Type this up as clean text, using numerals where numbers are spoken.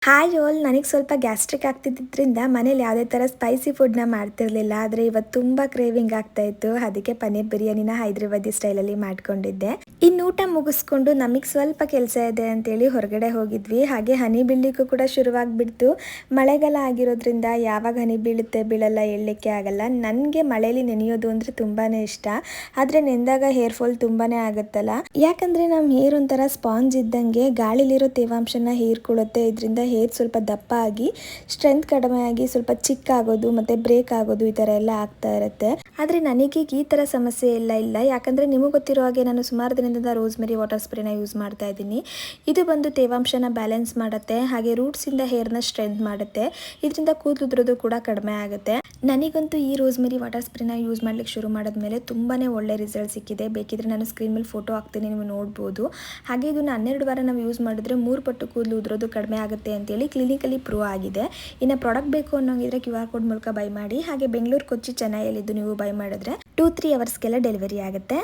Hi all, ನನಗೆ ಸ್ವಲ್ಪ gastric ಆಗ್ತಿದ್ದರಿಂದ ಮನೇಲಿ ಯಾವುದೇ ಥರ ಸ್ಪೈಸಿ ಫುಡ್ನ ಮಾಡ್ತಿರ್ಲಿಲ್ಲ. ಆದರೆ ಇವತ್ತು ತುಂಬ ಕ್ರೇವಿಂಗ್ ಆಗ್ತಾ ಇತ್ತು. ಅದಕ್ಕೆ ಪನ್ನೀರ್ ಬಿರಿಯಾನಿನ ಹೈದ್ರಾಬಾದಿ ಸ್ಟೈಲಲ್ಲಿ ಮಾಡ್ಕೊಂಡಿದ್ದೆ. ಇನ್ನು ಊಟ ಮುಗಿಸ್ಕೊಂಡು ನಮಗೆ ಸ್ವಲ್ಪ ಕೆಲಸ ಇದೆ ಅಂತೇಳಿ ಹೊರಗಡೆ ಹೋಗಿದ್ವಿ. ಹಾಗೆ ಹನಿ ಬೀಳಲಿಕ್ಕೂ ಕೂಡ ಶುರುವಾಗ್ಬಿಡ್ತು. ಮಳೆಗಾಲ ಆಗಿರೋದ್ರಿಂದ ಯಾವಾಗ ಹನಿ ಬೀಳುತ್ತೆ ಬೀಳಲ್ಲ ಹೇಳಲಿಕ್ಕೆ ಆಗಲ್ಲ. ನನಗೆ ಮಳೆಯಲ್ಲಿ ನೆನೆಯೋದು ಅಂದರೆ ತುಂಬಾ ಇಷ್ಟ. ಆದರೆ ನೆಂದಾಗ ಹೇರ್ ಫಾಲ್ ತುಂಬಾ ಆಗುತ್ತಲ್ಲ. ಯಾಕಂದರೆ ನಮ್ಮ ಹೇರ್ ಒಂಥರ ಸ್ಪಾಂಜ್ ಇದ್ದಂಗೆ ಗಾಳಿಲಿರೋ ತೇವಾಂಶನ ಹೀರ್ಕೊಳ್ಳುತ್ತೆ. ಇದರಿಂದ ಹೇರ್ ಸ್ವಲ್ಪ ದಪ್ಪ ಆಗಿ ಸ್ಟ್ರೆಂತ್ ಕಡಿಮೆ ಆಗಿ ಸ್ವಲ್ಪ ಚಿಕ್ಕ ಆಗೋದು ಮತ್ತು ಬ್ರೇಕ್ ಆಗೋದು ಈ ಥರ ಎಲ್ಲ ಆಗ್ತಾ ಇರುತ್ತೆ. ಆದರೆ ನನಗೆ ಈ ಥರ ಸಮಸ್ಯೆ ಇಲ್ಲ. ಯಾಕಂದರೆ ನಿಮಗೆ ಗೊತ್ತಿರೋ ಹಾಗೆ ನಾನು ಸುಮಾರು ದಿನದಿಂದ ರೋಸ್ಮೆರಿ ವಾಟರ್ ಸ್ಪ್ರೇನ ಯೂಸ್ ಮಾಡ್ತಾ ಇದ್ದೀನಿ. ಇದು ಬಂದು ತೇವಾಂಶನ ಬ್ಯಾಲೆನ್ಸ್ ಮಾಡುತ್ತೆ, ಹಾಗೆ ರೂಟ್ಸಿಂದ ಹೇರ್ನ ಸ್ಟ್ರೆಂತ್ ಮಾಡುತ್ತೆ. ಇದರಿಂದ ಕೂದಲು ಉದುರೋದು ಕೂಡ ಕಡಿಮೆ ಆಗುತ್ತೆ. ನನಗಂತೂ ಈ ರೋಸ್ಮೆರಿ ವಾಟರ್ ಸ್ಪ್ರೇನ ಯೂಸ್ ಮಾಡ್ಲಿಕ್ಕೆ ಶುರು ಮಾಡಿದ್ಮೇಲೆ ತುಂಬಾ ಒಳ್ಳೆ ರಿಸಲ್ಟ್ ಸಿಕ್ಕಿದೆ. ಬೇಕಿದ್ರೆ ನಾನು ಸ್ಕ್ರೀನ್ ಮೇಲೆ ಫೋಟೋ ಹಾಕ್ತೀನಿ, ನೀವು ನೋಡ್ಬೋದು. ಹಾಗೆ ಇದನ್ನು 12 ವಾರ ನಾವು ಯೂಸ್ ಮಾಡಿದ್ರೆ 3 ಪಟ್ಟು ಕೂದಲು ಉದುರೋದು ಕಡಿಮೆ ಆಗುತ್ತೆ ಅಂತೇಳಿ ಕ್ಲಿನಿಕಲಿ ಪ್ರೂವ್ ಆಗಿದೆ. ಇನ್ನು ಪ್ರಾಡಕ್ಟ್ ಬೇಕು ಅನ್ನೋಂಗಿದ್ರೆ QR ಕೋಡ್ ಮೂಲಕ ಬೈ ಮಾಡಿ. ಹಾಗೆ ಬೆಂಗಳೂರು, ಕೊಚ್ಚಿ, ಚೆನ್ನೈಯಲ್ಲಿದ್ದು ನೀವು ಬೈ ಮಾಡಿದ್ರೆ 2-3 ಅವರ್ಸ್ಗೆಲ್ಲ ಡೆಲಿವರಿ ಆಗುತ್ತೆ.